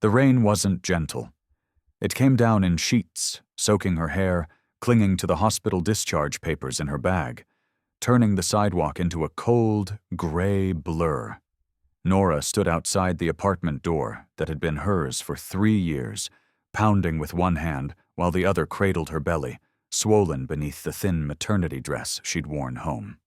The rain wasn't gentle. It came down in sheets, soaking her hair, clinging to the hospital discharge papers in her bag, turning the sidewalk into a cold, gray blur. Nora stood outside the apartment door that had been hers for 3 years, pounding with one hand while the other cradled her belly, swollen beneath the thin maternity dress she'd worn home.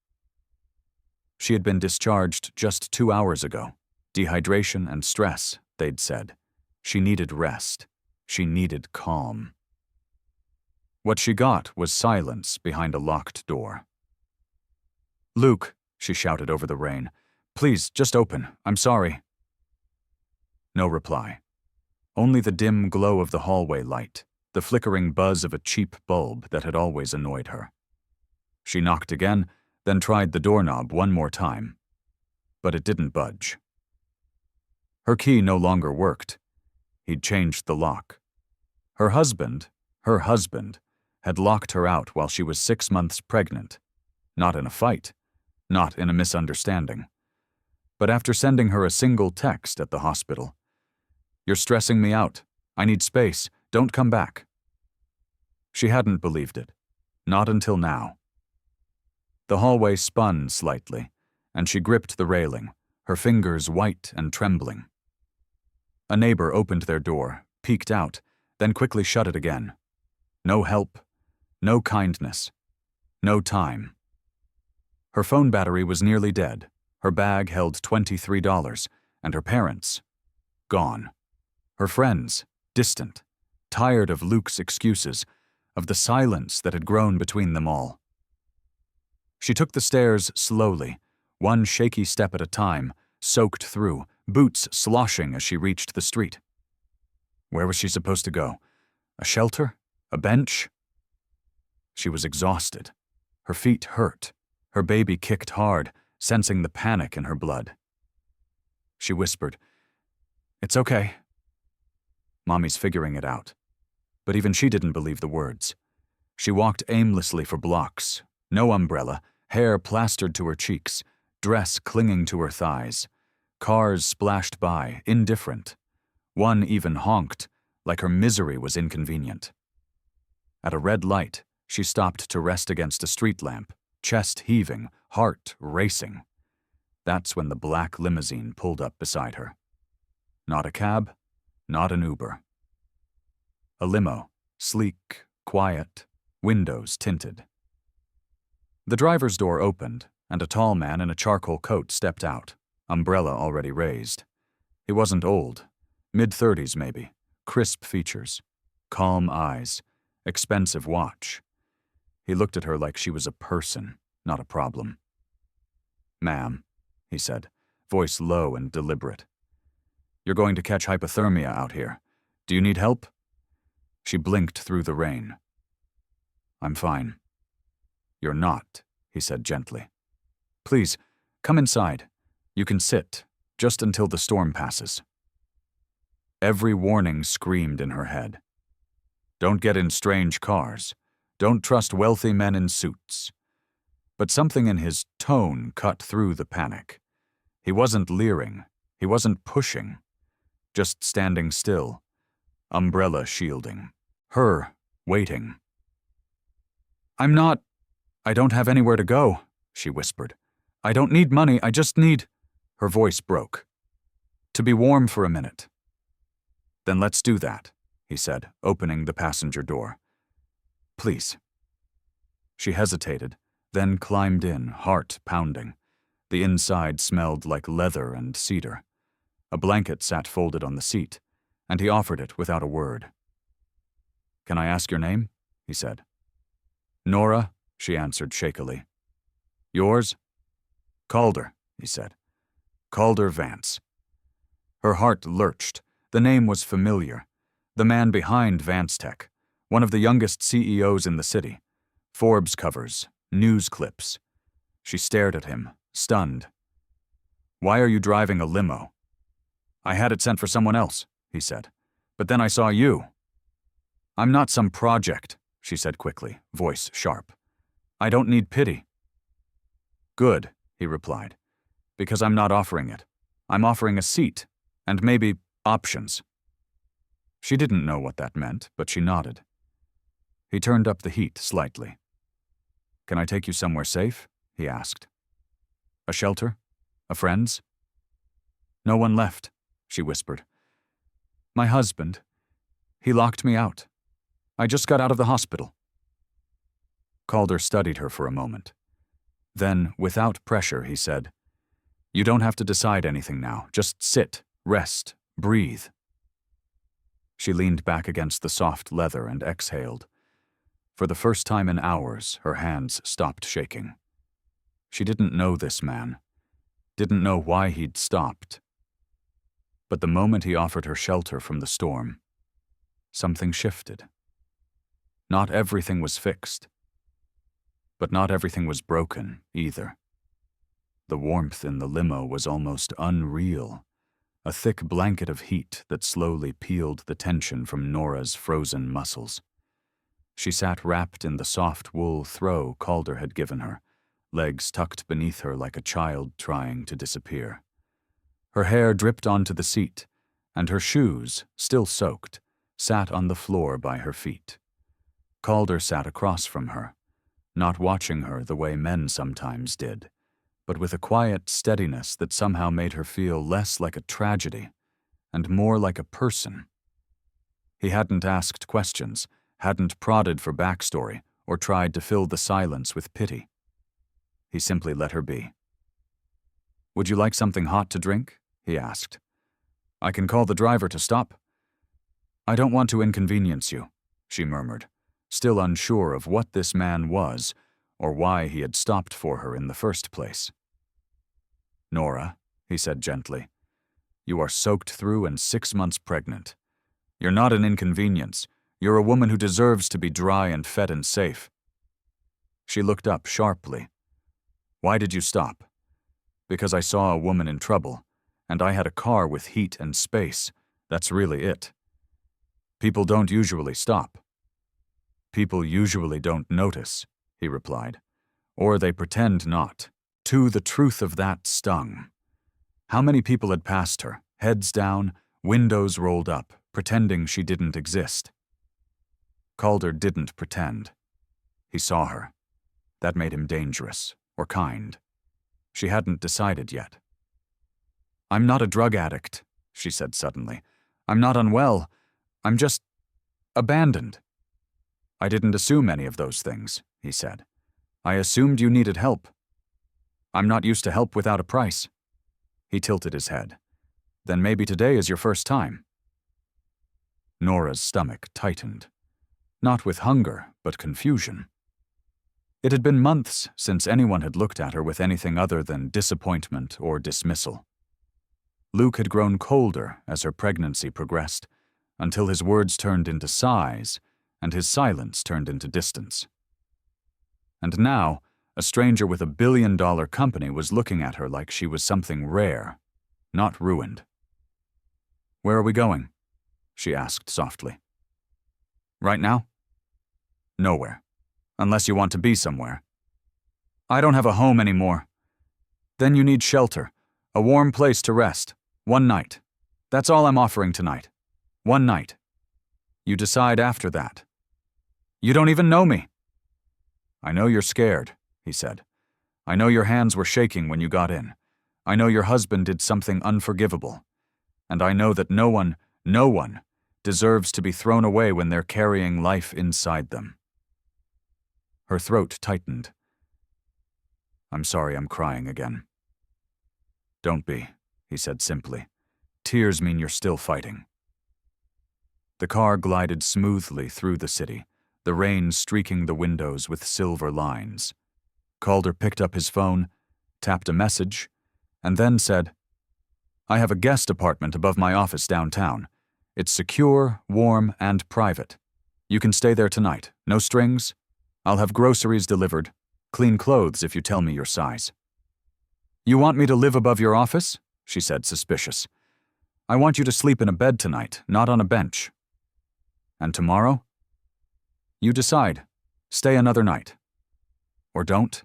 She had been discharged just 2 hours ago. Dehydration and stress, they'd said. She needed rest. She needed calm. What she got was silence behind a locked door. "Luke," she shouted over the rain, "please, just open. I'm sorry." No reply. Only the dim glow of the hallway light, the flickering buzz of a cheap bulb that had always annoyed her. She knocked again, then tried the doorknob one more time. But it didn't budge. Her key no longer worked. He'd changed the lock. Her husband, had locked her out while she was 6 months pregnant. Not in a fight, not in a misunderstanding. But after sending her a single text at the hospital, "You're stressing me out. I need space. Don't come back." She hadn't believed it. Not until now. The hallway spun slightly, and she gripped the railing, her fingers white and trembling. A neighbor opened their door, peeked out, then quickly shut it again. No help, no kindness, no time. Her phone battery was nearly dead. Her bag held $23, and her parents, gone. Her friends, distant, tired of Luke's excuses, of the silence that had grown between them all. She took the stairs slowly, one shaky step at a time, soaked through, boots sloshing as she reached the street. Where was she supposed to go? A shelter? A bench? She was exhausted. Her feet hurt. Her baby kicked hard, sensing the panic in her blood. She whispered, "It's okay." Mommy's figuring it out. But even she didn't believe the words. She walked aimlessly for blocks. No umbrella, hair plastered to her cheeks, dress clinging to her thighs. Cars splashed by, indifferent. One even honked, like her misery was inconvenient. At a red light, she stopped to rest against a street lamp, chest heaving, heart racing. That's when the black limousine pulled up beside her. Not a cab, not an Uber. A limo, sleek, quiet, windows tinted. The driver's door opened, and a tall man in a charcoal coat stepped out, umbrella already raised. He wasn't old, mid-30s maybe, crisp features, calm eyes, expensive watch. He looked at her like she was a person, not a problem. "Ma'am," he said, voice low and deliberate. "You're going to catch hypothermia out here. Do you need help?" She blinked through the rain. "I'm fine." "You're not," he said gently. "Please, come inside. You can sit, just until the storm passes." Every warning screamed in her head. Don't get in strange cars. Don't trust wealthy men in suits. But something in his tone cut through the panic. He wasn't leering. He wasn't pushing. Just standing still. Umbrella shielding. Her waiting. I don't have anywhere to go," she whispered. "I don't need money, I just need—" Her voice broke. "To be warm for a minute." "Then let's do that," he said, opening the passenger door. "Please." She hesitated, then climbed in, heart pounding. The inside smelled like leather and cedar. A blanket sat folded on the seat, and he offered it without a word. "Can I ask your name?" he said. "Nora," she answered shakily. "Yours?" "Calder," he said. "Calder Vance." Her heart lurched. The name was familiar. The man behind Vance Tech, one of the youngest CEOs in the city. Forbes covers, news clips. She stared at him, stunned. "Why are you driving a limo?" "I had it sent for someone else," he said. "But then I saw you." "I'm not some project," she said quickly, voice sharp. "I don't need pity." "Good," he replied, "because I'm not offering it. I'm offering a seat, and maybe options." She didn't know what that meant, but she nodded. He turned up the heat slightly. "Can I take you somewhere safe?" he asked. "A shelter? A friend's?" "No one left," she whispered. "My husband. He locked me out. I just got out of the hospital." Calder studied her for a moment. Then, without pressure, he said, "You don't have to decide anything now. Just sit, rest, breathe." She leaned back against the soft leather and exhaled. For the first time in hours, her hands stopped shaking. She didn't know this man, didn't know why he'd stopped. But the moment he offered her shelter from the storm, something shifted. Not everything was fixed, but not everything was broken either. The warmth in the limo was almost unreal, a thick blanket of heat that slowly peeled the tension from Nora's frozen muscles. She sat wrapped in the soft wool throw Calder had given her, legs tucked beneath her like a child trying to disappear. Her hair dripped onto the seat, and her shoes, still soaked, sat on the floor by her feet. Calder sat across from her, not watching her the way men sometimes did, but with a quiet steadiness that somehow made her feel less like a tragedy and more like a person. He hadn't asked questions, hadn't prodded for backstory, or tried to fill the silence with pity. He simply let her be. "Would you like something hot to drink?" he asked. "I can call the driver to stop." "I don't want to inconvenience you," she murmured, still unsure of what this man was or why he had stopped for her in the first place. "Nora," he said gently, "you are soaked through and 6 months pregnant. You're not an inconvenience. You're a woman who deserves to be dry and fed and safe." She looked up sharply. "Why did you stop?" "Because I saw a woman in trouble, and I had a car with heat and space. That's really it. People don't usually stop." "People usually don't notice," he replied. "Or they pretend not." To the truth of that stung. How many people had passed her, heads down, windows rolled up, pretending she didn't exist? Calder didn't pretend. He saw her. That made him dangerous, or kind. She hadn't decided yet. "I'm not a drug addict," she said suddenly. "I'm not unwell. I'm just abandoned." "I didn't assume any of those things," he said. "I assumed you needed help. I'm not used to help without a price." He tilted his head. "Then maybe today is your first time." Nora's stomach tightened. Not with hunger, but confusion. It had been months since anyone had looked at her with anything other than disappointment or dismissal. Luke had grown colder as her pregnancy progressed, until his words turned into sighs, and his silence turned into distance. And now, a stranger with $1 billion company was looking at her like she was something rare, not ruined. "Where are we going?" she asked softly. "Right now?" "Nowhere. Unless you want to be somewhere." "I don't have a home anymore." "Then you need shelter, a warm place to rest. 1 night. That's all I'm offering tonight. 1 night. You decide after that." "You don't even know me." "I know you're scared," he said. "I know your hands were shaking when you got in. I know your husband did something unforgivable. And I know that no one, deserves to be thrown away when they're carrying life inside them." Her throat tightened. "I'm sorry I'm crying again." "Don't be," he said simply. "Tears mean you're still fighting." The car glided smoothly through the city, the rain streaking the windows with silver lines. Calder picked up his phone, tapped a message, and then said, "I have a guest apartment above my office downtown. It's secure, warm, and private. You can stay there tonight. No strings. I'll have groceries delivered. Clean clothes if you tell me your size." "You want me to live above your office?" she said, suspicious. "I want you to sleep in a bed tonight, not on a bench." "And tomorrow?" "You decide. Stay another night. Or don't.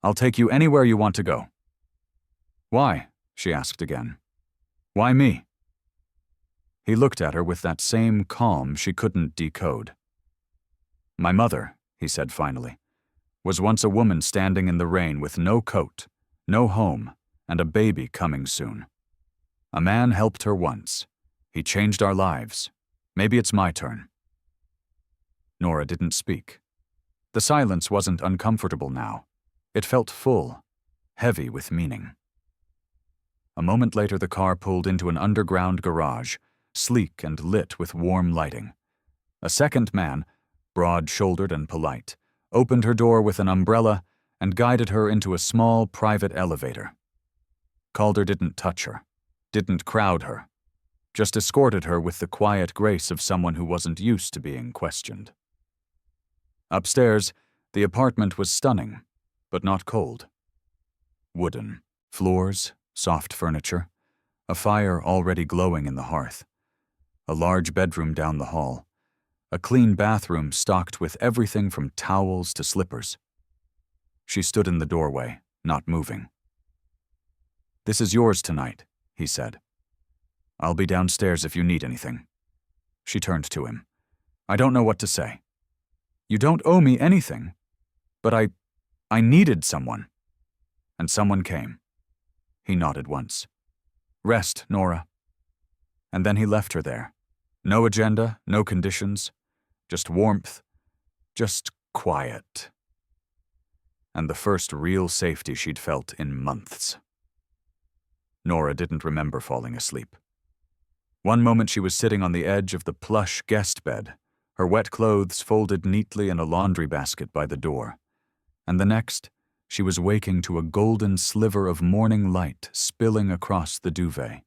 I'll take you anywhere you want to go." "Why?" she asked again. "Why me?" He looked at her with that same calm she couldn't decode. "My mother," he said finally, "was once a woman standing in the rain with no coat, no home, and a baby coming soon. A man helped her once. He changed our lives. Maybe it's my turn." Nora didn't speak. The silence wasn't uncomfortable now. It felt full, heavy with meaning. A moment later, the car pulled into an underground garage, sleek and lit with warm lighting. A second man, broad-shouldered and polite, opened her door with an umbrella and guided her into a small private elevator. Calder didn't touch her, didn't crowd her, just escorted her with the quiet grace of someone who wasn't used to being questioned. Upstairs, the apartment was stunning, but not cold. Wooden, floors, soft furniture, a fire already glowing in the hearth, a large bedroom down the hall, a clean bathroom stocked with everything from towels to slippers. She stood in the doorway, not moving. "This is yours tonight," he said. "I'll be downstairs if you need anything." She turned to him. "I don't know what to say. You don't owe me anything, but I needed someone." And someone came. He nodded once. "Rest, Nora." And then he left her there. No agenda, no conditions, just warmth, just quiet. And the first real safety she'd felt in months. Nora didn't remember falling asleep. One moment she was sitting on the edge of the plush guest bed, her wet clothes folded neatly in a laundry basket by the door, and the next, she was waking to a golden sliver of morning light spilling across the duvet.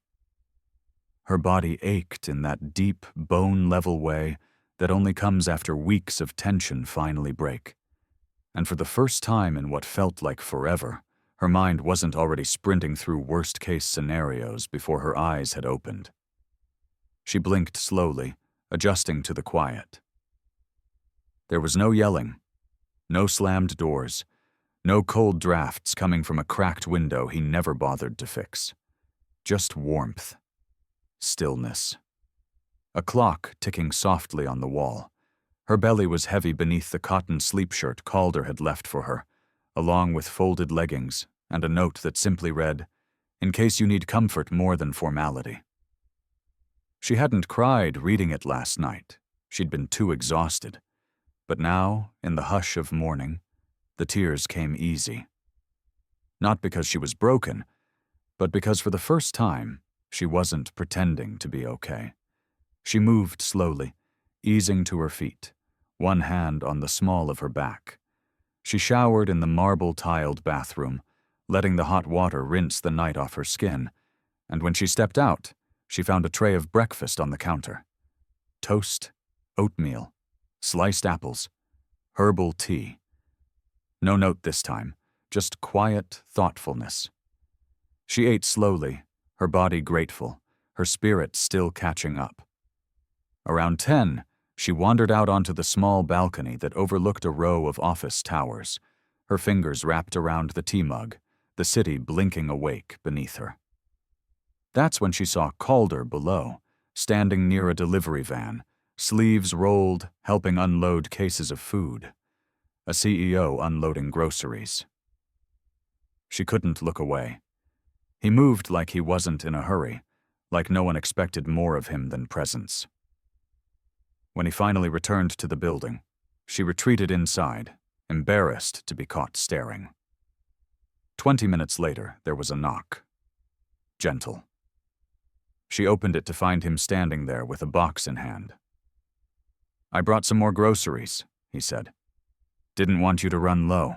Her body ached in that deep, bone-level way that only comes after weeks of tension finally break. And for the first time in what felt like forever, her mind wasn't already sprinting through worst-case scenarios before her eyes had opened. She blinked slowly, adjusting to the quiet. There was no yelling, no slammed doors, no cold drafts coming from a cracked window he never bothered to fix. Just warmth. Stillness. A clock ticking softly on the wall. Her belly was heavy beneath the cotton sleep shirt Calder had left for her, along with folded leggings and a note that simply read, "In case you need comfort more than formality." She hadn't cried reading it last night. She'd been too exhausted. But now, in the hush of morning, the tears came easy. Not because she was broken, but because for the first time, she wasn't pretending to be okay. She moved slowly, easing to her feet, one hand on the small of her back. She showered in the marble-tiled bathroom, letting the hot water rinse the night off her skin, and when she stepped out, she found a tray of breakfast on the counter. Toast, oatmeal, sliced apples, herbal tea. No note this time, just quiet thoughtfulness. She ate slowly, her body grateful, her spirit still catching up. Around 10, she wandered out onto the small balcony that overlooked a row of office towers, her fingers wrapped around the tea mug, the city blinking awake beneath her. That's when she saw Calder below, standing near a delivery van, sleeves rolled, helping unload cases of food. A CEO unloading groceries. She couldn't look away. He moved like he wasn't in a hurry, like no one expected more of him than presence. When he finally returned to the building, she retreated inside, embarrassed to be caught staring. 20 minutes later, there was a knock. Gentle. She opened it to find him standing there with a box in hand. "I brought some more groceries," he said. "Didn't want you to run low."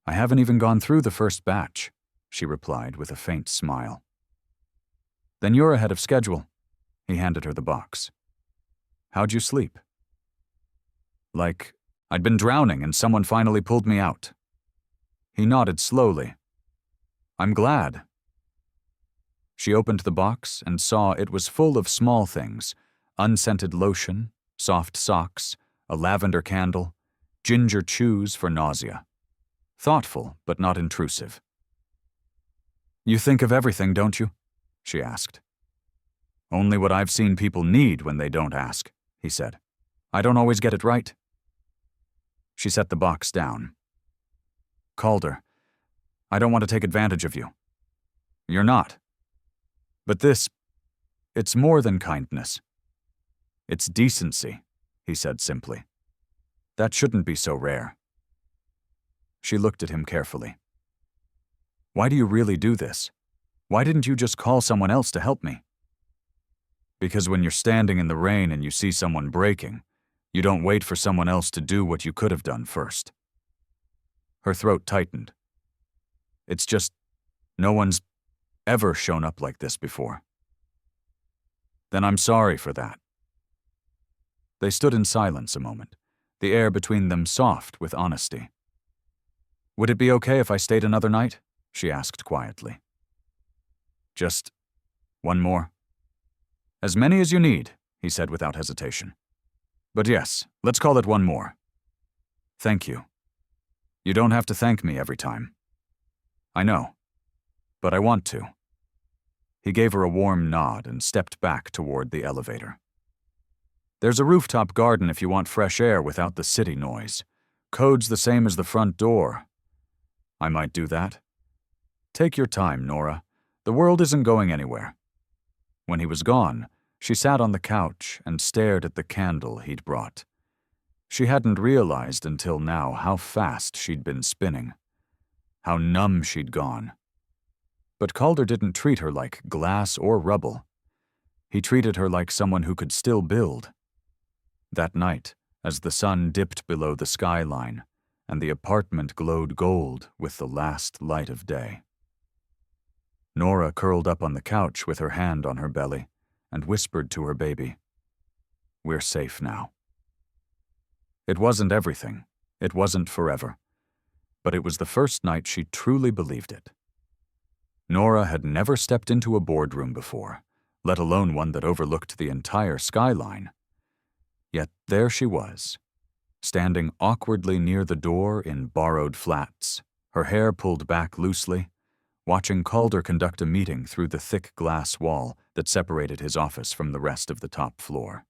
"I haven't even gone through the first batch," she replied with a faint smile. "Then you're ahead of schedule." He handed her the box. "How'd you sleep?" "Like I'd been drowning and someone finally pulled me out." He nodded slowly. "I'm glad." She opened the box and saw it was full of small things, unscented lotion, soft socks, a lavender candle, ginger chews for nausea. Thoughtful, but not intrusive. "You think of everything, don't you?" she asked. Only what I've seen people need when they don't ask, he said. I don't always get it right. She set the box down. Calder, I don't want to take advantage of you. You're not. But it's more than kindness. It's decency, he said simply. That shouldn't be so rare. She looked at him carefully. Why do you really do this? Why didn't you just call someone else to help me? Because when you're standing in the rain and you see someone breaking, you don't wait for someone else to do what you could have done first. Her throat tightened. It's just, no one's ever shown up like this before. Then I'm sorry for that. They stood in silence a moment, the air between them soft with honesty. Would it be okay if I stayed another night? She asked quietly. Just one more. As many as you need, he said without hesitation. But yes, let's call it one more. Thank you. You don't have to thank me every time. I know, but I want to. He gave her a warm nod and stepped back toward the elevator. There's a rooftop garden if you want fresh air without the city noise. Code's the same as the front door. I might do that. Take your time, Nora. The world isn't going anywhere. When he was gone, she sat on the couch and stared at the candle he'd brought. She hadn't realized until now how fast she'd been spinning, how numb she'd gone. But Calder didn't treat her like glass or rubble. He treated her like someone who could still build. That night, as the sun dipped below the skyline and the apartment glowed gold with the last light of day, Nora curled up on the couch with her hand on her belly and whispered to her baby, "We're safe now." It wasn't everything. It wasn't forever. But it was the first night she truly believed it. Nora had never stepped into a boardroom before, let alone one that overlooked the entire skyline. Yet there she was, standing awkwardly near the door in borrowed flats, her hair pulled back loosely, watching Calder conduct a meeting through the thick glass wall that separated his office from the rest of the top floor.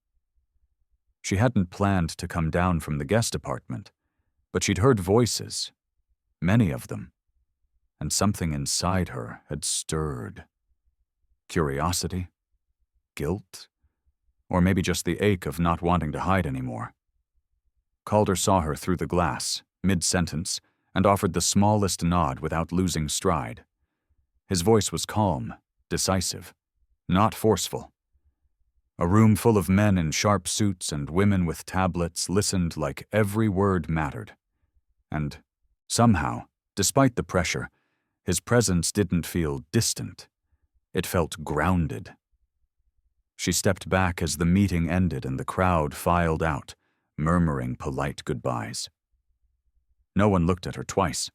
She hadn't planned to come down from the guest apartment, but she'd heard voices, many of them, and something inside her had stirred. Curiosity? Guilt? Or maybe just the ache of not wanting to hide anymore. Calder saw her through the glass, mid-sentence, and offered the smallest nod without losing stride. His voice was calm, decisive, not forceful. A room full of men in sharp suits and women with tablets listened like every word mattered. And somehow, despite the pressure, his presence didn't feel distant. It felt grounded. She stepped back as the meeting ended and the crowd filed out, murmuring polite goodbyes. No one looked at her twice.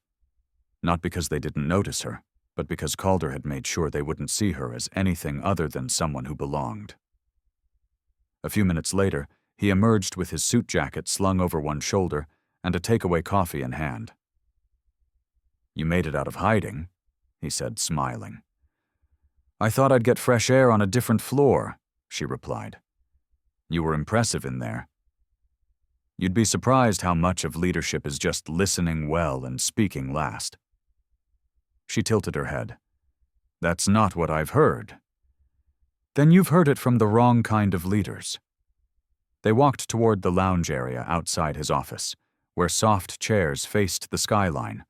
Not because they didn't notice her, but because Calder had made sure they wouldn't see her as anything other than someone who belonged. A few minutes later, he emerged with his suit jacket slung over one shoulder and a takeaway coffee in hand. "You made it out of hiding," he said, smiling. "I thought I'd get fresh air on a different floor," she replied. "You were impressive in there. You'd be surprised how much of leadership is just listening well and speaking last." She tilted her head. "That's not what I've heard." "Then you've heard it from the wrong kind of leaders." They walked toward the lounge area outside his office, where soft chairs faced the skyline,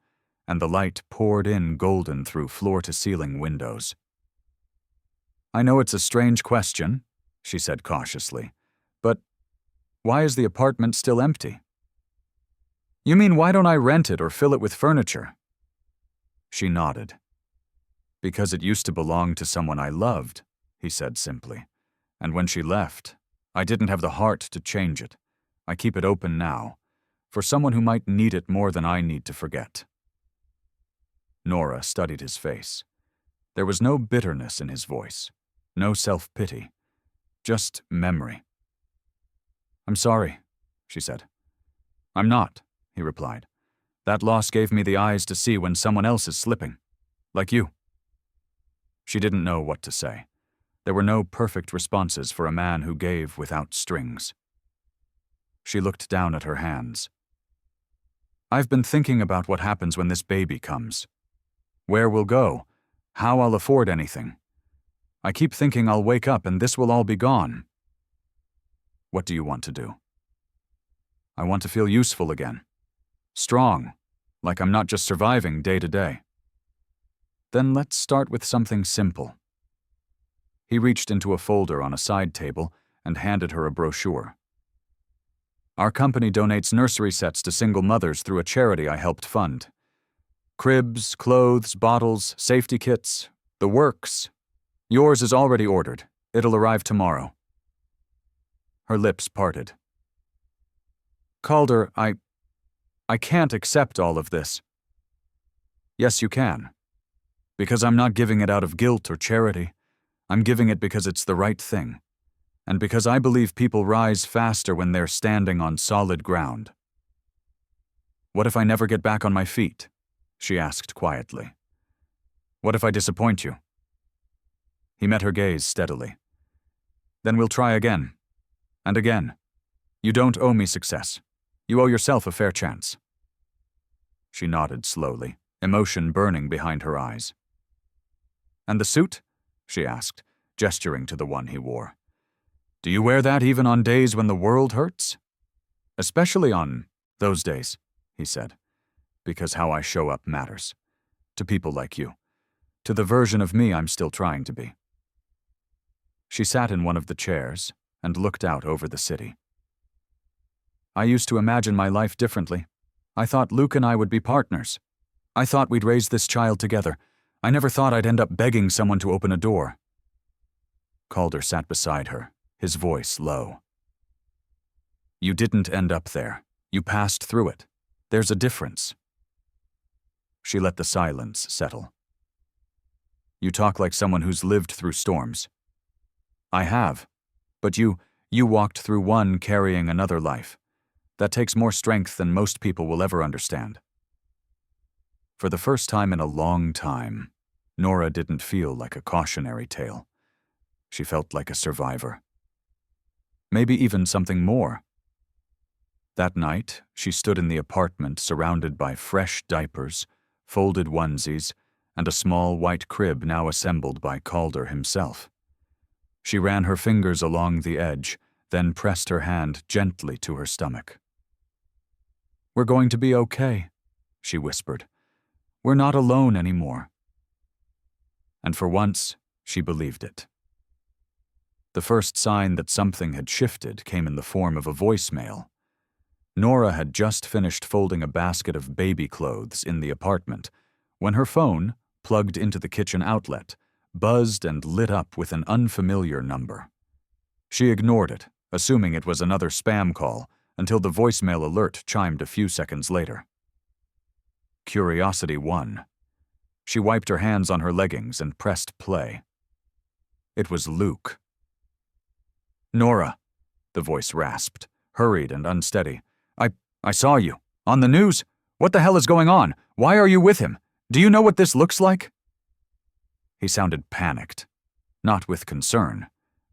and the light poured in golden through floor-to-ceiling windows. "I know it's a strange question," she said cautiously, "but why is the apartment still empty?" "You mean why don't I rent it or fill it with furniture?" She nodded. "Because it used to belong to someone I loved," he said simply, "and when she left, I didn't have the heart to change it. I keep it open now, for someone who might need it more than I need to forget." Nora studied his face. There was no bitterness in his voice, no self-pity, just memory. "I'm sorry," she said. "I'm not," he replied. "That loss gave me the eyes to see when someone else is slipping. Like you." She didn't know what to say. There were no perfect responses for a man who gave without strings. She looked down at her hands. I've been thinking about what happens when this baby comes. Where we'll go, how I'll afford anything. I keep thinking I'll wake up and this will all be gone. What do you want to do? I want to feel useful again. Strong, like I'm not just surviving day to day. Then let's start with something simple. He reached into a folder on a side table and handed her a brochure. Our company donates nursery sets to single mothers through a charity I helped fund. Cribs, clothes, bottles, safety kits, the works. Yours is already ordered. It'll arrive tomorrow. Her lips parted. Calder, I can't accept all of this. Yes, you can. Because I'm not giving it out of guilt or charity. I'm giving it because it's the right thing. And because I believe people rise faster when they're standing on solid ground. What if I never get back on my feet? She asked quietly. What if I disappoint you? He met her gaze steadily. Then we'll try again. And again. You don't owe me success. You owe yourself a fair chance. She nodded slowly, emotion burning behind her eyes. And the suit? She asked, gesturing to the one he wore. Do you wear that even on days when the world hurts? Especially on those days, he said, because how I show up matters. To people like you. To the version of me I'm still trying to be. She sat in one of the chairs and looked out over the city. I used to imagine my life differently. I thought Luke and I would be partners. I thought we'd raise this child together. I never thought I'd end up begging someone to open a door. Calder sat beside her, his voice low. You didn't end up there. You passed through it. There's a difference. She let the silence settle. You talk like someone who's lived through storms. I have. But you walked through one carrying another life. That takes more strength than most people will ever understand. For the first time in a long time, Nora didn't feel like a cautionary tale. She felt like a survivor. Maybe even something more. That night, she stood in the apartment surrounded by fresh diapers, folded onesies, and a small white crib now assembled by Calder himself. She ran her fingers along the edge, then pressed her hand gently to her stomach. We're going to be okay, she whispered. We're not alone anymore. And for once, she believed it. The first sign that something had shifted came in the form of a voicemail. Nora had just finished folding a basket of baby clothes in the apartment when her phone, plugged into the kitchen outlet, buzzed and lit up with an unfamiliar number. She ignored it, assuming it was another spam call, until the voicemail alert chimed a few seconds later. Curiosity won. She wiped her hands on her leggings and pressed play. It was Luke. Nora, the voice rasped, hurried and unsteady. I saw you. On the news? What the hell is going on? Why are you with him? Do you know what this looks like? He sounded panicked, not with concern,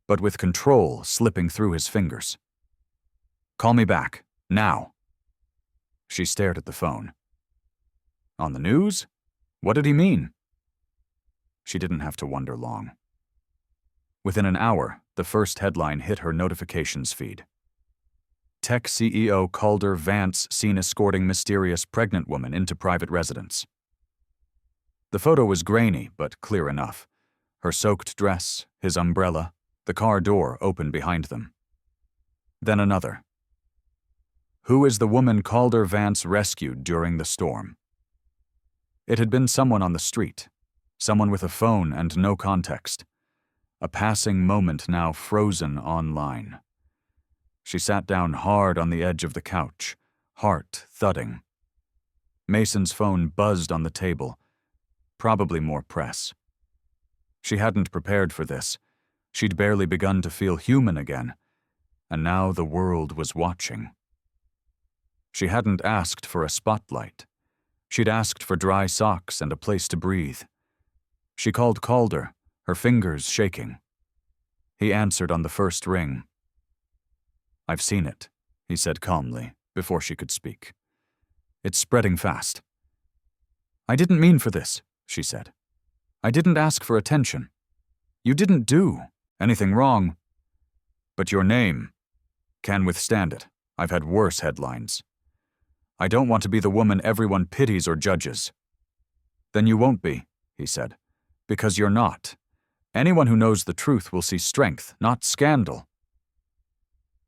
but with control slipping through his fingers. Call me back, now. She stared at the phone. On the news? What did he mean? She didn't have to wonder long. Within an hour, the first headline hit her notifications feed. Tech CEO Calder Vance seen escorting mysterious pregnant woman into private residence. The photo was grainy, but clear enough. Her soaked dress, his umbrella, the car door open behind them. Then another. Who is the woman Calder Vance rescued during the storm? It had been someone on the street, someone with a phone and no context. A passing moment now frozen online. She sat down hard on the edge of the couch, heart thudding. Mason's phone buzzed on the table. Probably more press. She hadn't prepared for this. She'd barely begun to feel human again, and now the world was watching. She hadn't asked for a spotlight. She'd asked for dry socks and a place to breathe. She called Calder, her fingers shaking. He answered on the first ring. "I've seen it," he said calmly, before she could speak. "It's spreading fast." "I didn't mean for this," she said. "I didn't ask for attention. You didn't do anything wrong. But your name can withstand it. I've had worse headlines. I don't want to be the woman everyone pities or judges." "Then you won't be," he said, "because you're not. Anyone who knows the truth will see strength, not scandal."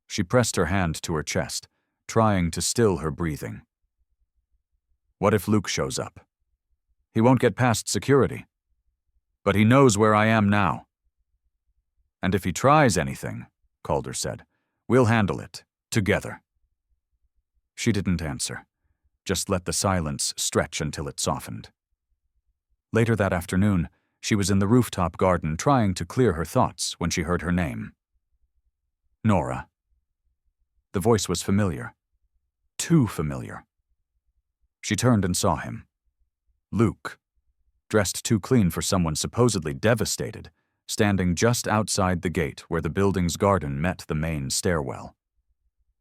She pressed her hand to her chest, trying to still her breathing. "What if Luke shows up? He won't get past security. But he knows where I am now." "And if he tries anything," Calder said, "we'll handle it, together." She didn't answer, just let the silence stretch until it softened. Later that afternoon, she was in the rooftop garden trying to clear her thoughts when she heard her name. Nora. The voice was familiar. Too familiar. She turned and saw him. Luke, dressed too clean for someone supposedly devastated, standing just outside the gate where the building's garden met the main stairwell.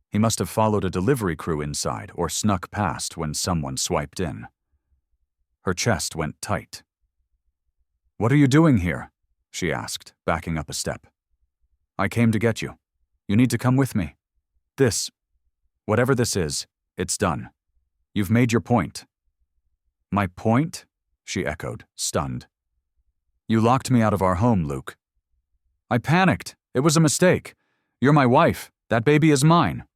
He must have followed a delivery crew inside or snuck past when someone swiped in. Her chest went tight. "What are you doing here?" she asked, backing up a step. "I came to get you. You need to come with me. Whatever this is, it's done. You've made your point." "My point?" she echoed, stunned. "You locked me out of our home, Luke." "I panicked. It was a mistake. You're my wife. That baby is mine."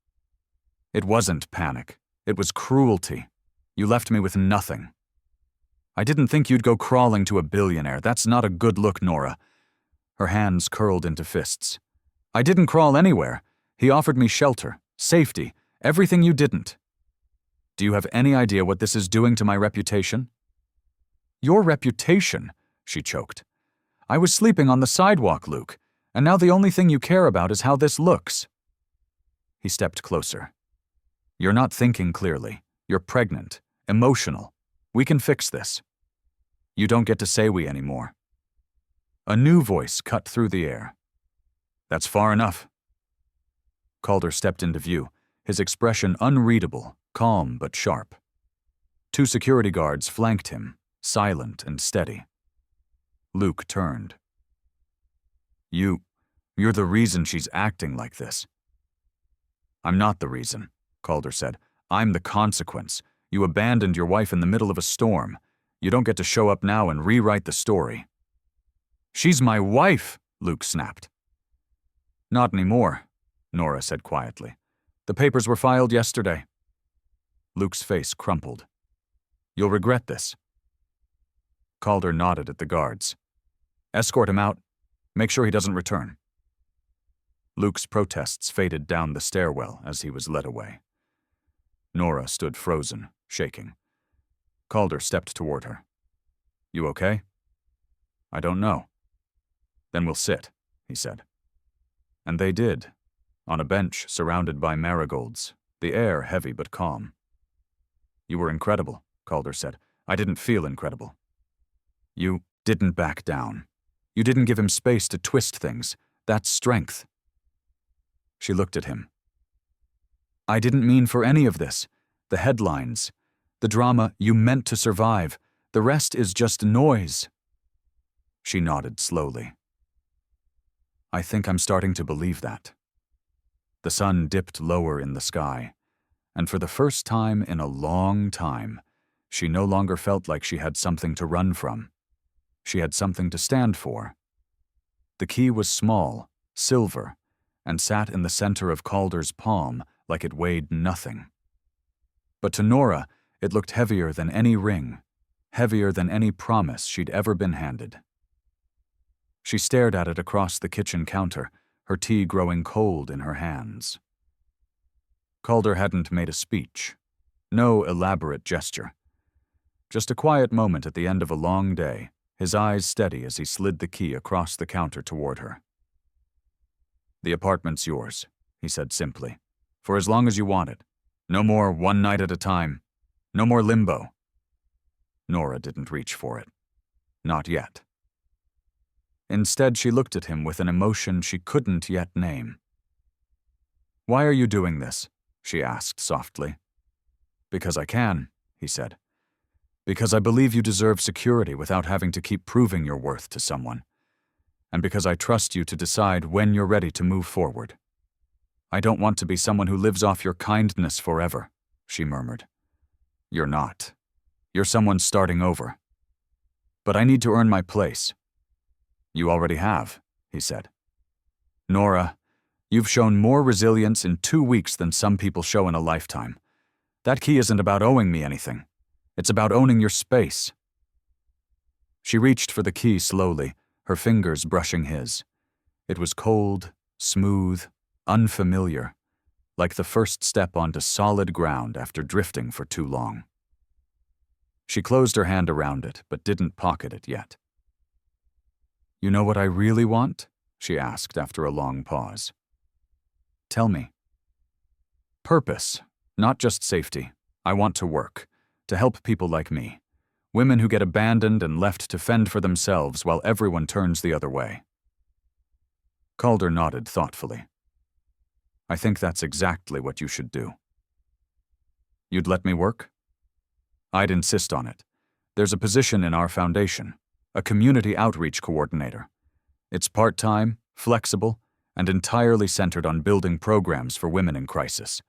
"It wasn't panic. It was cruelty. You left me with nothing." "I didn't think you'd go crawling to a billionaire. That's not a good look, Nora." Her hands curled into fists. "I didn't crawl anywhere. He offered me shelter, safety, everything you didn't. Do you have any idea what this is doing to my reputation?" "Your reputation?" she choked. "I was sleeping on the sidewalk, Luke, and now the only thing you care about is how this looks." He stepped closer. "You're not thinking clearly. You're pregnant, emotional. We can fix this. You don't get to say we anymore." A new voice cut through the air. "That's far enough." Calder stepped into view, his expression unreadable, calm but sharp. 2 security guards flanked him, silent and steady. Luke turned. You're the reason she's acting like this." "I'm not the reason," Calder said. "I'm the consequence. You abandoned your wife in the middle of a storm. You don't get to show up now and rewrite the story." "She's my wife," Luke snapped. "Not anymore," Nora said quietly. "The papers were filed yesterday." Luke's face crumpled. "You'll regret this." Calder nodded at the guards. "Escort him out. Make sure he doesn't return." Luke's protests faded down the stairwell as he was led away. Nora stood frozen, shaking. Calder stepped toward her. "You okay?" "I don't know." "Then we'll sit," he said. And they did, on a bench surrounded by marigolds, the air heavy but calm. "You were incredible," Calder said. "I didn't feel incredible." "You didn't back down. You didn't give him space to twist things. That's strength." She looked at him. "I didn't mean for any of this. The headlines, the drama you meant to survive. The rest is just noise." She nodded slowly. "I think I'm starting to believe that." The sun dipped lower in the sky, and for the first time in a long time, she no longer felt like she had something to run from. She had something to stand for. The key was small, silver, and sat in the center of Calder's palm like it weighed nothing. But to Nora, it looked heavier than any ring, heavier than any promise she'd ever been handed. She stared at it across the kitchen counter, her tea growing cold in her hands. Calder hadn't made a speech, no elaborate gesture. Just a quiet moment at the end of a long day, his eyes steady as he slid the key across the counter toward her. "The apartment's yours," he said simply, "for as long as you want it. No more one night at a time. No more limbo." Nora didn't reach for it. Not yet. Instead, she looked at him with an emotion she couldn't yet name. "Why are you doing this?" she asked softly. "Because I can," he said. "Because I believe you deserve security without having to keep proving your worth to someone. And because I trust you to decide when you're ready to move forward. I don't want to be someone who lives off your kindness forever," she murmured. "You're not. You're someone starting over. But I need to earn my place." "You already have," he said. "Nora, you've shown more resilience in 2 weeks than some people show in a lifetime. That key isn't about owing me anything. It's about owning your space." She reached for the key slowly, her fingers brushing his. It was cold, smooth, unfamiliar, like the first step onto solid ground after drifting for too long. She closed her hand around it, but didn't pocket it yet. "You know what I really want?" she asked after a long pause. "Tell me." "Purpose, not just safety. I want to work, to help people like me. Women who get abandoned and left to fend for themselves while everyone turns the other way." Calder nodded thoughtfully. "I think that's exactly what you should do." "You'd let me work?" "I'd insist on it. There's a position in our foundation, a community outreach coordinator. It's part-time, flexible, and entirely centered on building programs for women in crisis.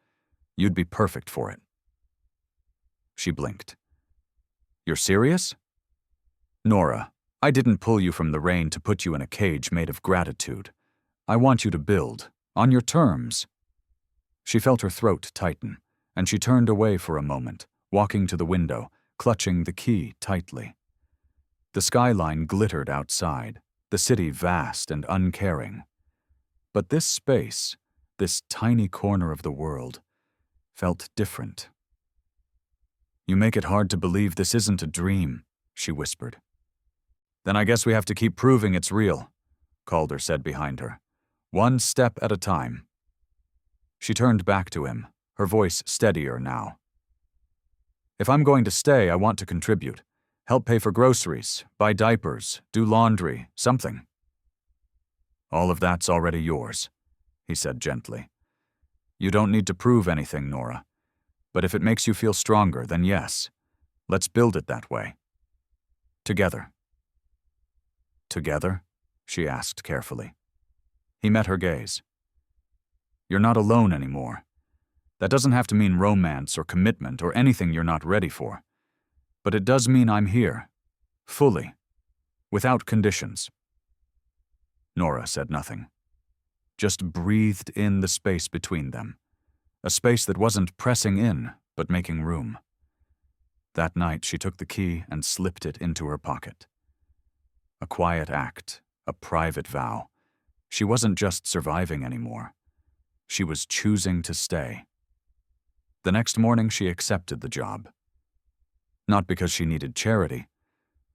You'd be perfect for it." She blinked. "You're serious?" "Nora, I didn't pull you from the rain to put you in a cage made of gratitude. I want you to build, on your terms." She felt her throat tighten, and she turned away for a moment, walking to the window, clutching the key tightly. The skyline glittered outside, the city vast and uncaring. But this space, this tiny corner of the world, felt different. "You make it hard to believe this isn't a dream," she whispered. "Then I guess we have to keep proving it's real," Calder said behind her. "One step at a time." She turned back to him, her voice steadier now. "If I'm going to stay, I want to contribute. Help pay for groceries, buy diapers, do laundry, something." "All of that's already yours," he said gently. "You don't need to prove anything, Nora. But if it makes you feel stronger, then yes. Let's build it that way. Together." "Together?" she asked carefully. He met her gaze. "You're not alone anymore. That doesn't have to mean romance or commitment or anything you're not ready for. But it does mean I'm here. Fully. Without conditions." Nora said nothing. Just breathed in the space between them. A space that wasn't pressing in, but making room. That night she took the key and slipped it into her pocket. A quiet act, a private vow. She wasn't just surviving anymore. She was choosing to stay. The next morning she accepted the job. Not because she needed charity,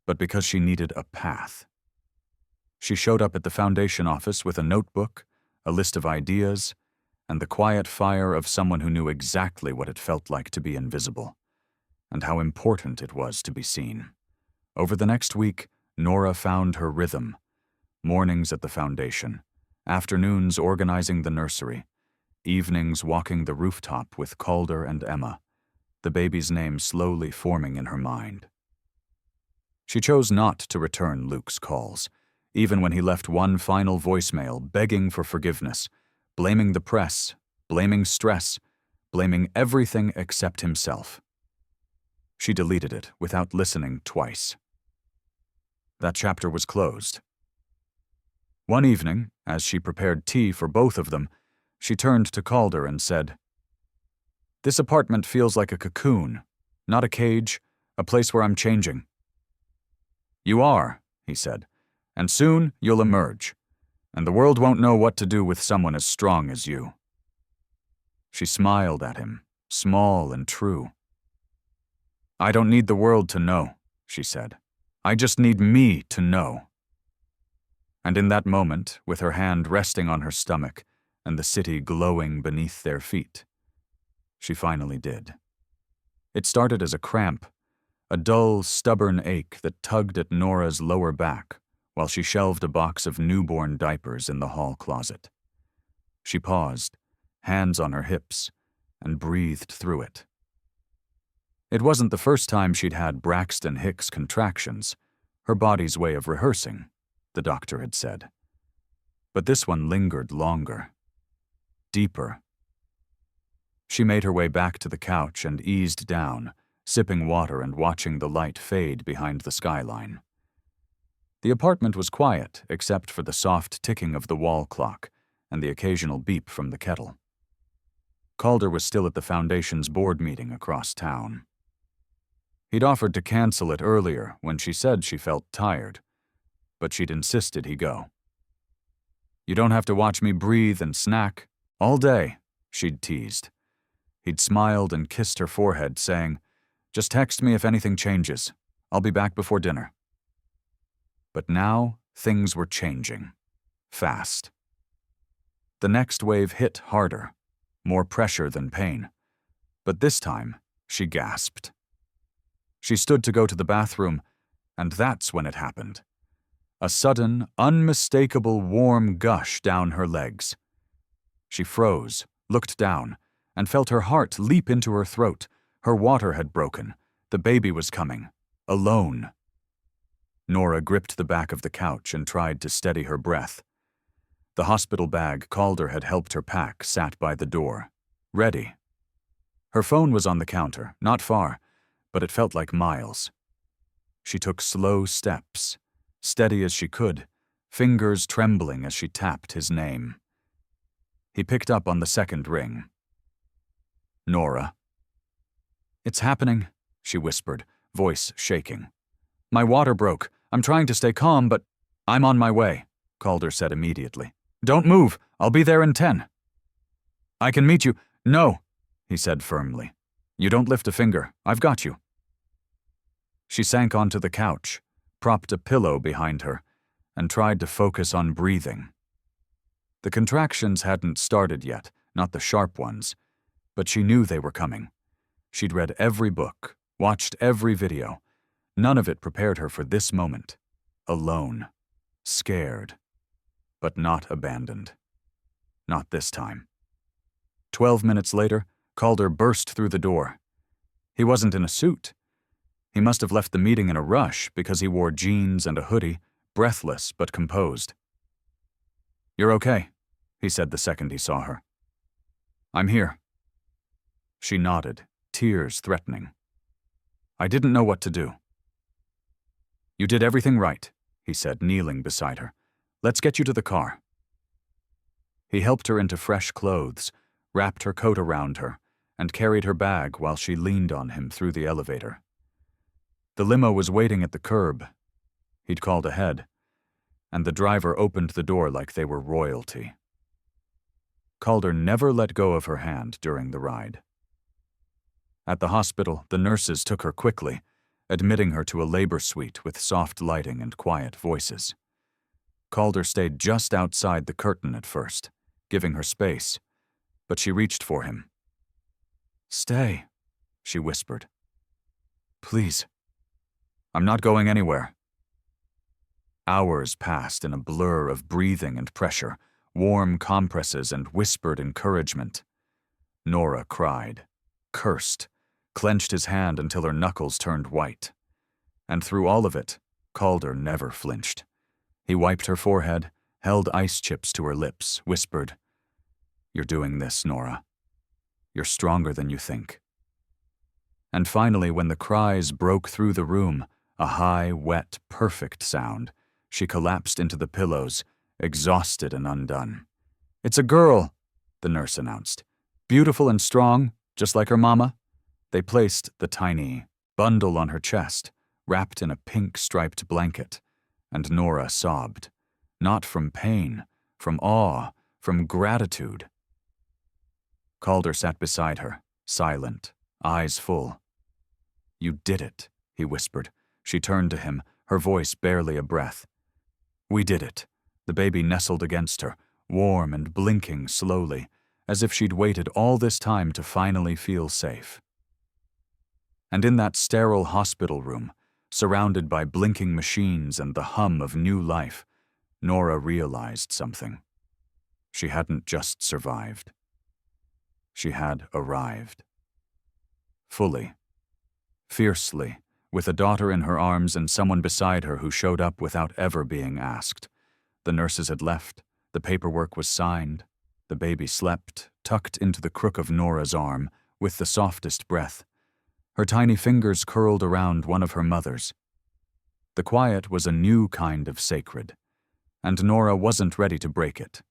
but because she needed a path. She showed up at the foundation office with a notebook, a list of ideas, and the quiet fire of someone who knew exactly what it felt like to be invisible, and how important it was to be seen. Over the next week, Nora found her rhythm. Mornings at the foundation, afternoons organizing the nursery, evenings walking the rooftop with Calder and Emma, the baby's name slowly forming in her mind. She chose not to return Luke's calls, even when he left one final voicemail begging for forgiveness, blaming the press, blaming stress, blaming everything except himself. She deleted it without listening twice. That chapter was closed. One evening, as she prepared tea for both of them, she turned to Calder and said, "This apartment feels like a cocoon, not a cage, a place where I'm changing." "You are," he said, "and soon you'll emerge, and the world won't know what to do with someone as strong as you." She smiled at him, small and true. "I don't need the world to know," she said. "I just need me to know." And in that moment, with her hand resting on her stomach and the city glowing beneath their feet, she finally did. It started as a cramp, a dull, stubborn ache that tugged at Nora's lower back, while she shelved a box of newborn diapers in the hall closet. She paused, hands on her hips, and breathed through it. It wasn't the first time she'd had Braxton Hicks contractions, her body's way of rehearsing, the doctor had said. But this one lingered longer, deeper. She made her way back to the couch and eased down, sipping water and watching the light fade behind the skyline. The apartment was quiet except for the soft ticking of the wall clock and the occasional beep from the kettle. Calder was still at the Foundation's board meeting across town. He'd offered to cancel it earlier when she said she felt tired, but she'd insisted he go. "You don't have to watch me breathe and snack all day," she'd teased. He'd smiled and kissed her forehead, saying, "Just text me if anything changes. I'll be back before dinner." But now things were changing, fast. The next wave hit harder, more pressure than pain. But this time, she gasped. She stood to go to the bathroom, and that's when it happened. A sudden, unmistakable warm gush down her legs. She froze, looked down, and felt her heart leap into her throat. Her water had broken. The baby was coming. Alone. Nora gripped the back of the couch and tried to steady her breath. The hospital bag Calder had helped her pack sat by the door, ready. Her phone was on the counter, not far, but it felt like miles. She took slow steps, steady as she could, fingers trembling as she tapped his name. He picked up on the second ring. "Nora." "It's happening," she whispered, voice shaking. "My water broke. I'm trying to stay calm, but I'm on my way," Calder said immediately. "Don't move. I'll be there in 10. "I can meet you." "No," he said firmly. "You don't lift a finger. I've got you." She sank onto the couch, propped a pillow behind her, and tried to focus on breathing. The contractions hadn't started yet, not the sharp ones, but she knew they were coming. She'd read every book, watched every video. None of it prepared her for this moment. Alone. Scared. But not abandoned. Not this time. 12 minutes later, Calder burst through the door. He wasn't in a suit. He must have left the meeting in a rush because he wore jeans and a hoodie, breathless but composed. "You're okay," he said the second he saw her. "I'm here." She nodded, tears threatening. "I didn't know what to do." "You did everything right," he said, kneeling beside her. "Let's get you to the car." He helped her into fresh clothes, wrapped her coat around her, and carried her bag while she leaned on him through the elevator. The limo was waiting at the curb. He'd called ahead, and the driver opened the door like they were royalty. Calder never let go of her hand during the ride. At the hospital, the nurses took her quickly, admitting her to a labor suite with soft lighting and quiet voices. Calder stayed just outside the curtain at first, giving her space, but she reached for him. "Stay," she whispered. "Please." "I'm not going anywhere." Hours passed in a blur of breathing and pressure, warm compresses and whispered encouragement. Nora cried, cursed, clenched his hand until her knuckles turned white. And through all of it, Calder never flinched. He wiped her forehead, held ice chips to her lips, whispered, "You're doing this, Nora. You're stronger than you think." And finally, when the cries broke through the room, a high, wet, perfect sound, she collapsed into the pillows, exhausted and undone. "It's a girl," the nurse announced. "Beautiful and strong, just like her mama." They placed the tiny bundle on her chest, wrapped in a pink striped blanket, and Nora sobbed, not from pain, from awe, from gratitude. Calder sat beside her, silent, eyes full. "You did it," he whispered. She turned to him, her voice barely a breath. "We did it." The baby nestled against her, warm and blinking slowly, as if she'd waited all this time to finally feel safe. And in that sterile hospital room, surrounded by blinking machines and the hum of new life, Nora realized something. She hadn't just survived. She had arrived. Fully. Fiercely, with a daughter in her arms and someone beside her who showed up without ever being asked. The nurses had left, the paperwork was signed, the baby slept, tucked into the crook of Nora's arm, with the softest breath. Her tiny fingers curled around one of her mother's. The quiet was a new kind of sacred, and Nora wasn't ready to break it.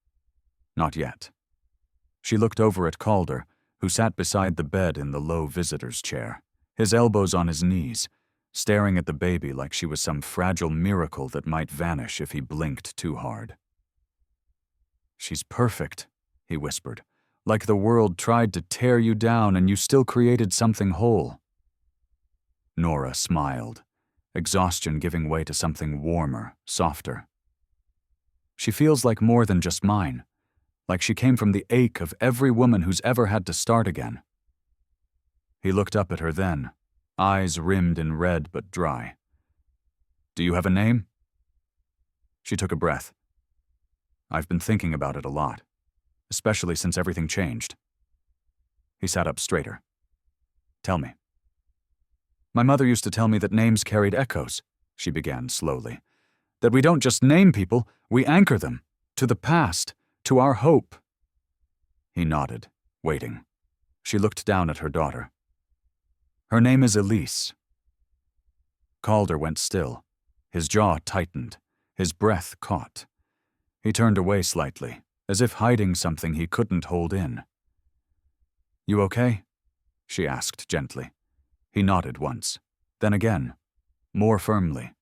Not yet. She looked over at Calder, who sat beside the bed in the low visitor's chair, his elbows on his knees, staring at the baby like she was some fragile miracle that might vanish if he blinked too hard. "She's perfect," he whispered, "like the world tried to tear you down and you still created something whole." Nora smiled, exhaustion giving way to something warmer, softer. "She feels like more than just mine, like she came from the ache of every woman who's ever had to start again." He looked up at her then, eyes rimmed in red but dry. "Do you have a name?" She took a breath. "I've been thinking about it a lot, especially since everything changed." He sat up straighter. "Tell me." "My mother used to tell me that names carried echoes," she began slowly. "That we don't just name people, we anchor them, to the past, to our hope." He nodded, waiting. She looked down at her daughter. "Her name is Elise." Calder went still. His jaw tightened. His breath caught. He turned away slightly, as if hiding something he couldn't hold in. "You okay?" she asked gently. He nodded once, then again, more firmly.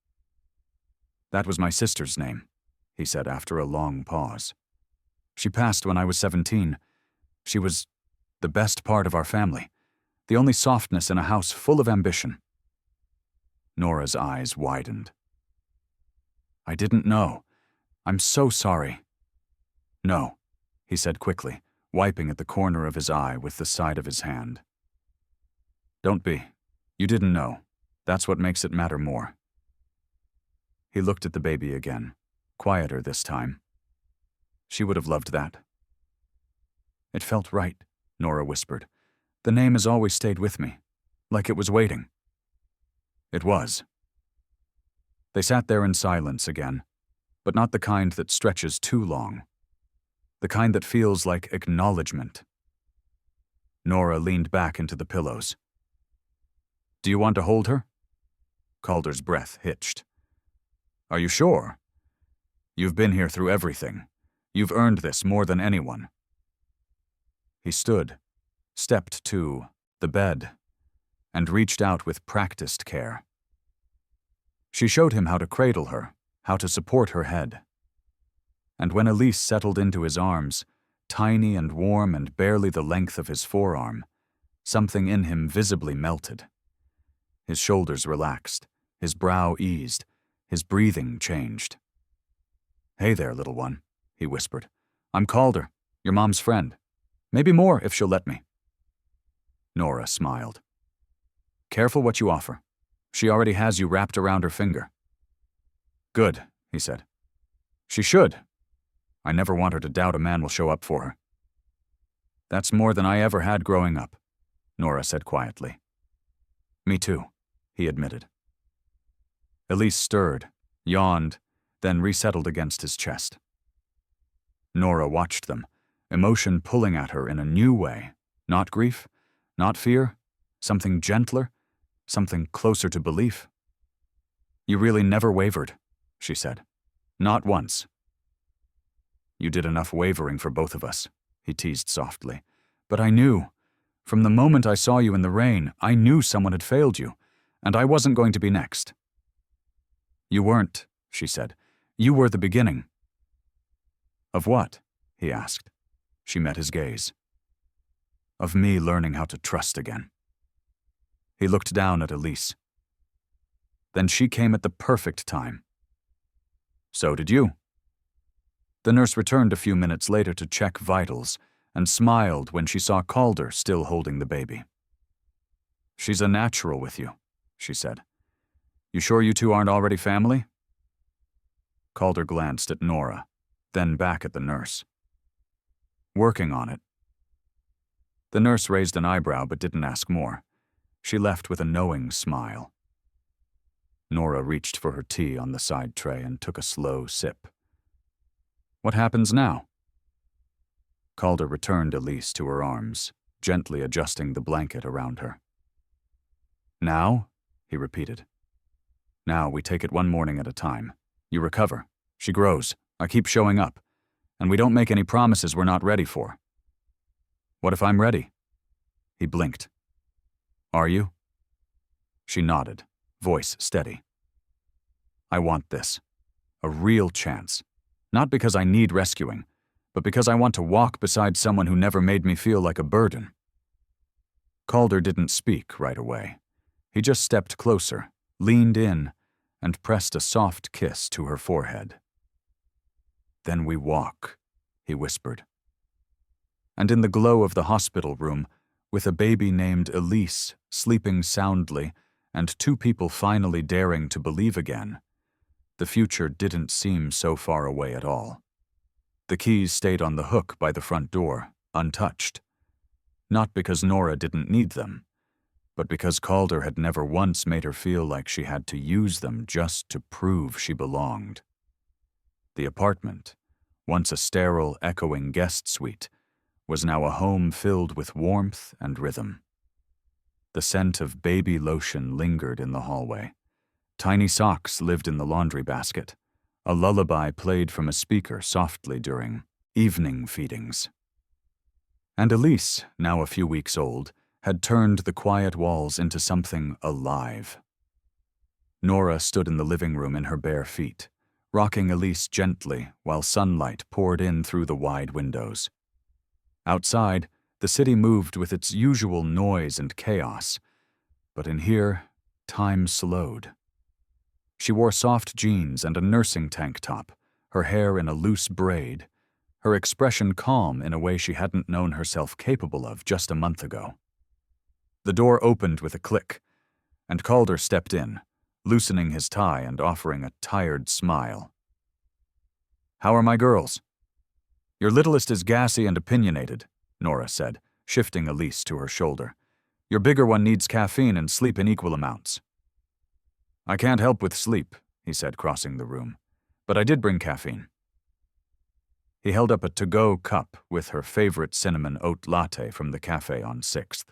"That was my sister's name," he said after a long pause. "She passed when I was 17. She was the best part of our family, the only softness in a house full of ambition." Nora's eyes widened. "I didn't know. I'm so sorry." "No," he said quickly, wiping at the corner of his eye with the side of his hand. "Don't be. You didn't know. That's what makes it matter more." He looked at the baby again, quieter this time. "She would have loved that." "It felt right," Nora whispered. "The name has always stayed with me, like it was waiting." It was. They sat there in silence again, but not the kind that stretches too long. The kind that feels like acknowledgement. Nora leaned back into the pillows. "Do you want to hold her?" Calder's breath hitched. "Are you sure? You've been here through everything. You've earned this more than anyone." He stood, stepped to the bed, and reached out with practiced care. She showed him how to cradle her, how to support her head. And when Elise settled into his arms, tiny and warm and barely the length of his forearm, something in him visibly melted. His shoulders relaxed, his brow eased, his breathing changed. "Hey there, little one," he whispered. "I'm Calder, your mom's friend. Maybe more if she'll let me." Nora smiled. "Careful what you offer. She already has you wrapped around her finger." "Good," he said. "She should. I never want her to doubt a man will show up for her." "That's more than I ever had growing up," Nora said quietly. "Me too," he admitted. Elise stirred, yawned, then resettled against his chest. Nora watched them, emotion pulling at her in a new way. Not grief, not fear, something gentler, something closer to belief. "You really never wavered," she said. "Not once." "You did enough wavering for both of us," he teased softly. "But I knew. From the moment I saw you in the rain, I knew someone had failed you, and I wasn't going to be next." "You weren't," she said. "You were the beginning." "Of what?" he asked. She met his gaze. "Of me learning how to trust again." He looked down at Elise. "Then she came at the perfect time." "So did you." The nurse returned a few minutes later to check vitals and smiled when she saw Calder still holding the baby. "She's a natural with you," she said. You sure you two aren't already family? Calder glanced at Nora, then back at the nurse. Working on it. The nurse raised an eyebrow but didn't ask more. She left with a knowing smile. Nora reached for her tea on the side tray and took a slow sip. What happens now? Calder returned Elise to her arms, gently adjusting the blanket around her. Now? He repeated. Now we take it one morning at a time. You recover. She grows. I keep showing up. And we don't make any promises we're not ready for. What if I'm ready? He blinked. Are you? She nodded, voice steady. I want this. A real chance. Not because I need rescuing, but because I want to walk beside someone who never made me feel like a burden. Calder didn't speak right away. He just stepped closer, leaned in, and pressed a soft kiss to her forehead. Then we walk, he whispered. And in the glow of the hospital room, with a baby named Elise sleeping soundly and two people finally daring to believe again, the future didn't seem so far away at all. The keys stayed on the hook by the front door, untouched. Not because Nora didn't need them, but because Calder had never once made her feel like she had to use them just to prove she belonged. The apartment, once a sterile, echoing guest suite, was now a home filled with warmth and rhythm. The scent of baby lotion lingered in the hallway. Tiny socks lived in the laundry basket. A lullaby played from a speaker softly during evening feedings. And Elise, now a few weeks old, had turned the quiet walls into something alive. Nora stood in the living room in her bare feet, rocking Elise gently while sunlight poured in through the wide windows. Outside, the city moved with its usual noise and chaos, but in here, time slowed. She wore soft jeans and a nursing tank top, her hair in a loose braid, her expression calm in a way she hadn't known herself capable of just a month ago. The door opened with a click, and Calder stepped in, loosening his tie and offering a tired smile. How are my girls? Your littlest is gassy and opinionated, Nora said, shifting Elise to her shoulder. Your bigger one needs caffeine and sleep in equal amounts. I can't help with sleep, he said, crossing the room, but I did bring caffeine. He held up a to-go cup with her favorite cinnamon oat latte from the cafe on 6th.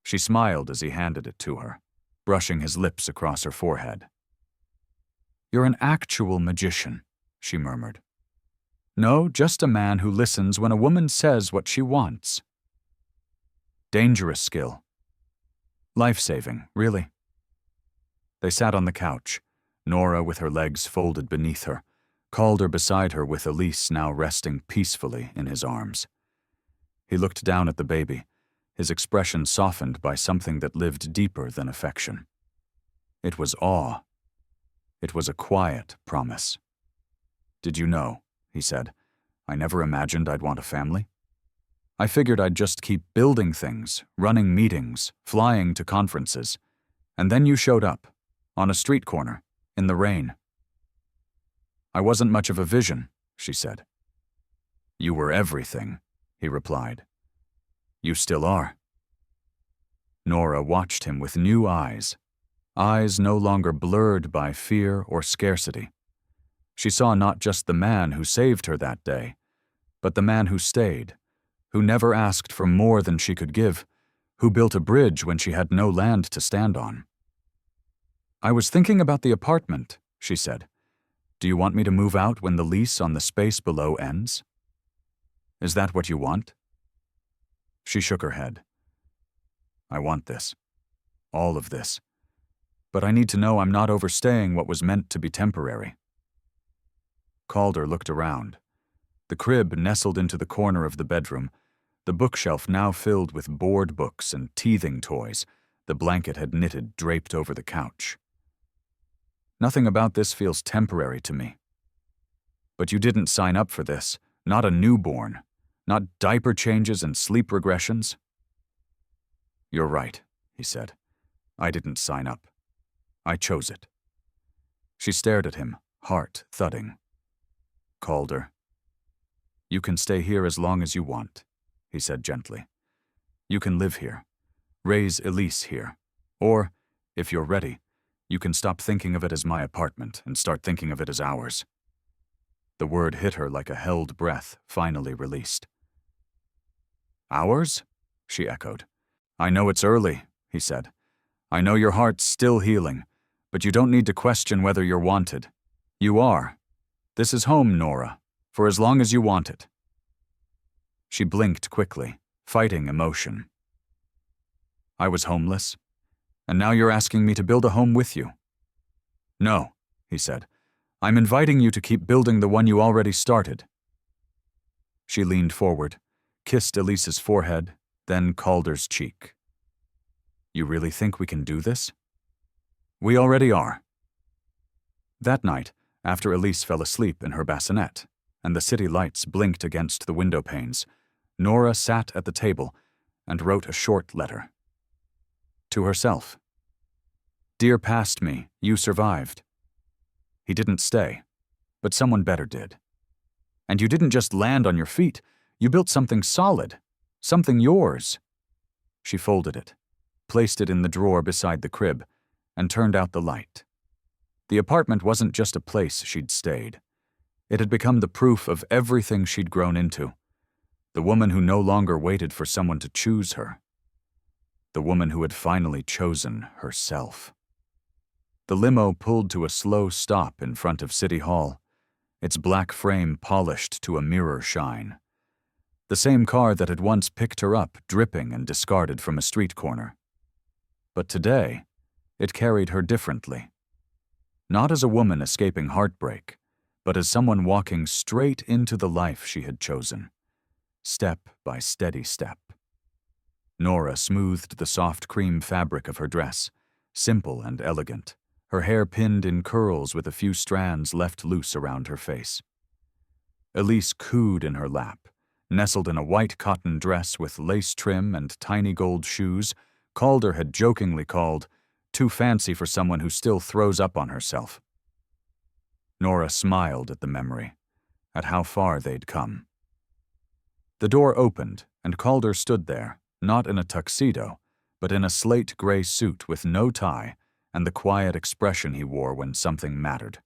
She smiled as he handed it to her, brushing his lips across her forehead. You're an actual magician, she murmured. No, just a man who listens when a woman says what she wants. Dangerous skill. Life-saving, really. They sat on the couch, Nora with her legs folded beneath her, Calder beside her with Elise now resting peacefully in his arms. He looked down at the baby, his expression softened by something that lived deeper than affection. It was awe. It was a quiet promise. Did you know, he said, I never imagined I'd want a family. I figured I'd just keep building things, running meetings, flying to conferences. And then you showed up, on a street corner, in the rain. I wasn't much of a vision, she said. You were everything, he replied. You still are. Nora watched him with new eyes no longer blurred by fear or scarcity. She saw not just the man who saved her that day, but the man who stayed, who never asked for more than she could give, who built a bridge when she had no land to stand on. I was thinking about the apartment, she said. Do you want me to move out when the lease on the space below ends? Is that what you want? She shook her head. I want this. All of this. But I need to know I'm not overstaying what was meant to be temporary. Calder looked around. The crib nestled into the corner of the bedroom, the bookshelf now filled with board books and teething toys, the blanket had knitted draped over the couch. Nothing about this feels temporary to me. But you didn't sign up for this, not a newborn, not diaper changes and sleep regressions. You're right, he said. I didn't sign up. I chose it. She stared at him, heart thudding. Calder. You can stay here as long as you want, he said gently. You can live here. Raise Elise here. Or, if you're ready, you can stop thinking of it as my apartment and start thinking of it as ours. The word hit her like a held breath, finally released. Ours? She echoed. I know it's early, he said. I know your heart's still healing, but you don't need to question whether you're wanted. You are. This is home, Nora, for as long as you want it. She blinked quickly, fighting emotion. I was homeless, and now you're asking me to build a home with you. No, he said. I'm inviting you to keep building the one you already started. She leaned forward, kissed Elise's forehead, then Calder's cheek. You really think we can do this? We already are. That night, after Elise fell asleep in her bassinet, and the city lights blinked against the window panes, Nora sat at the table and wrote a short letter. To herself. Dear past me, you survived. He didn't stay, but someone better did. And you didn't just land on your feet, you built something solid, something yours. She folded it, placed it in the drawer beside the crib, and turned out the light. The apartment wasn't just a place she'd stayed. It had become the proof of everything she'd grown into. The woman who no longer waited for someone to choose her. The woman who had finally chosen herself. The limo pulled to a slow stop in front of City Hall, its black frame polished to a mirror shine. The same car that had once picked her up, dripping and discarded from a street corner. But today, it carried her differently. Not as a woman escaping heartbreak, but as someone walking straight into the life she had chosen, step by steady step. Nora smoothed the soft cream fabric of her dress, simple and elegant, her hair pinned in curls with a few strands left loose around her face. Elise cooed in her lap, nestled in a white cotton dress with lace trim and tiny gold shoes Calder had jokingly called too fancy for someone who still throws up on herself. Nora smiled at the memory, at how far they'd come. The door opened, and Calder stood there, not in a tuxedo, but in a slate gray suit with no tie and the quiet expression he wore when something mattered.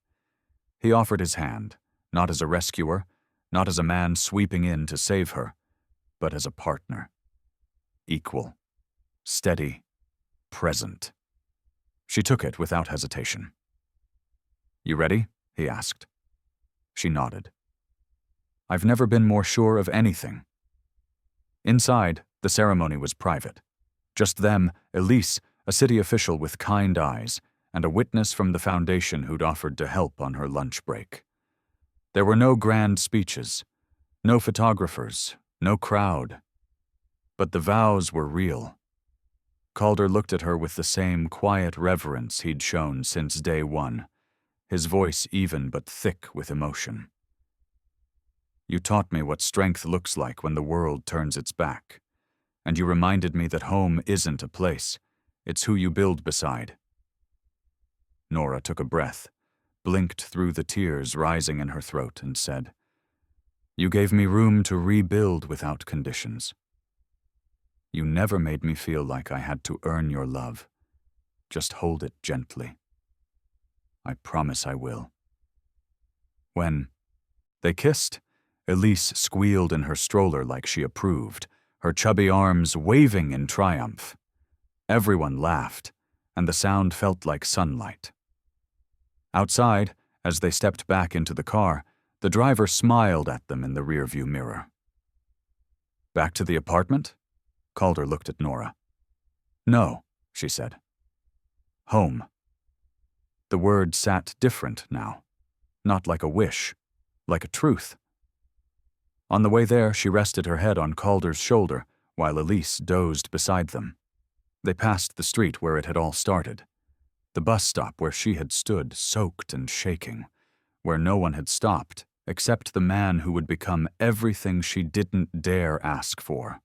He offered his hand, not as a rescuer, not as a man sweeping in to save her, but as a partner. Equal, steady, present. She took it without hesitation. You ready? He asked. She nodded. I've never been more sure of anything. Inside, the ceremony was private. Just them, Elise, a city official with kind eyes, and a witness from the foundation who'd offered to help on her lunch break. There were no grand speeches, no photographers, no crowd. But the vows were real. Calder looked at her with the same quiet reverence he'd shown since day one, his voice even but thick with emotion. You taught me what strength looks like when the world turns its back, and you reminded me that home isn't a place, it's who you build beside. Nora took a breath, blinked through the tears rising in her throat, and said, You gave me room to rebuild without conditions. You never made me feel like I had to earn your love. Just hold it gently. I promise I will. When they kissed, Elise squealed in her stroller like she approved, her chubby arms waving in triumph. Everyone laughed, and the sound felt like sunlight. Outside, as they stepped back into the car, the driver smiled at them in the rearview mirror. Back to the apartment? Calder looked at Nora. No, she said. Home. The word sat different now, not like a wish, like a truth. On the way there, she rested her head on Calder's shoulder while Elise dozed beside them. They passed the street where it had all started, the bus stop where she had stood soaked and shaking, where no one had stopped except the man who would become everything she didn't dare ask for.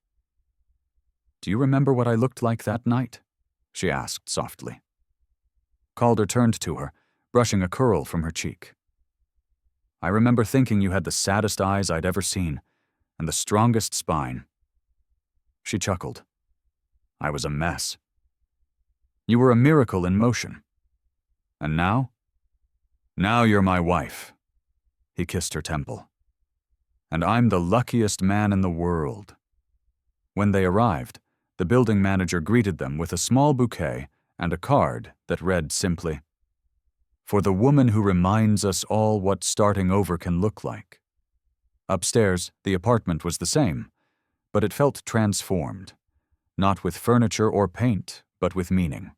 Do you remember what I looked like that night? She asked softly. Calder turned to her, brushing a curl from her cheek. I remember thinking you had the saddest eyes I'd ever seen, and the strongest spine. She chuckled. I was a mess. You were a miracle in motion. And now? Now you're my wife. He kissed her temple. And I'm the luckiest man in the world. When they arrived, the building manager greeted them with a small bouquet and a card that read simply, For the woman who reminds us all what starting over can look like. Upstairs, the apartment was the same, but it felt transformed, not with furniture or paint, but with meaning.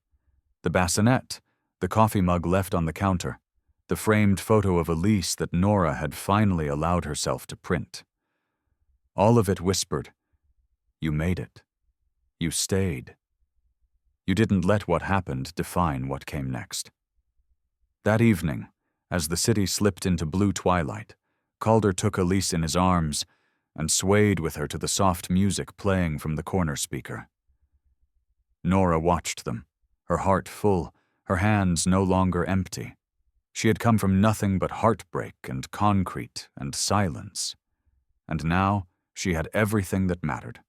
The bassinet, the coffee mug left on the counter, the framed photo of Elise that Nora had finally allowed herself to print. All of it whispered, You made it. You stayed. You didn't let what happened define what came next. That evening, as the city slipped into blue twilight, Calder took Elise in his arms and swayed with her to the soft music playing from the corner speaker. Nora watched them, her heart full, her hands no longer empty. She had come from nothing but heartbreak and concrete and silence. And now she had everything that mattered.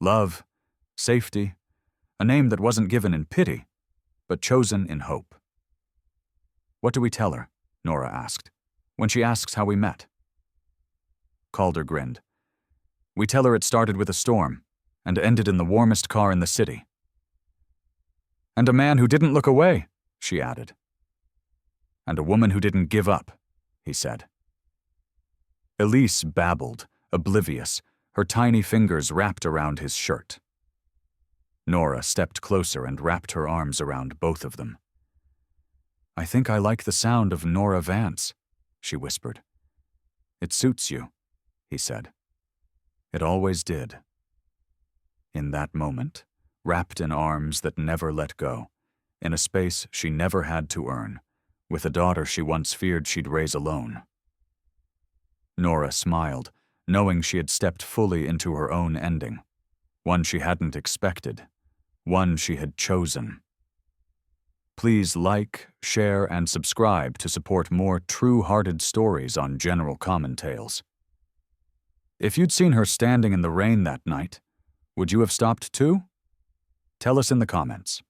Love, safety, a name that wasn't given in pity, but chosen in hope. What do we tell her? Nora asked. When she asks how we met. Calder grinned. We tell her it started with a storm and ended in the warmest car in the city. And a man who didn't look away, she added. And a woman who didn't give up, he said. Elise babbled, oblivious, her tiny fingers wrapped around his shirt. Nora stepped closer and wrapped her arms around both of them. I think I like the sound of Nora Vance, she whispered. It suits you, he said. It always did. In that moment, wrapped in arms that never let go, in a space she never had to earn, with a daughter she once feared she'd raise alone. Nora smiled, knowing she had stepped fully into her own ending, one she hadn't expected, one she had chosen. Please like, share, and subscribe to support more true-hearted stories on General Common Tales. If you'd seen her standing in the rain that night, would you have stopped too? Tell us in the comments.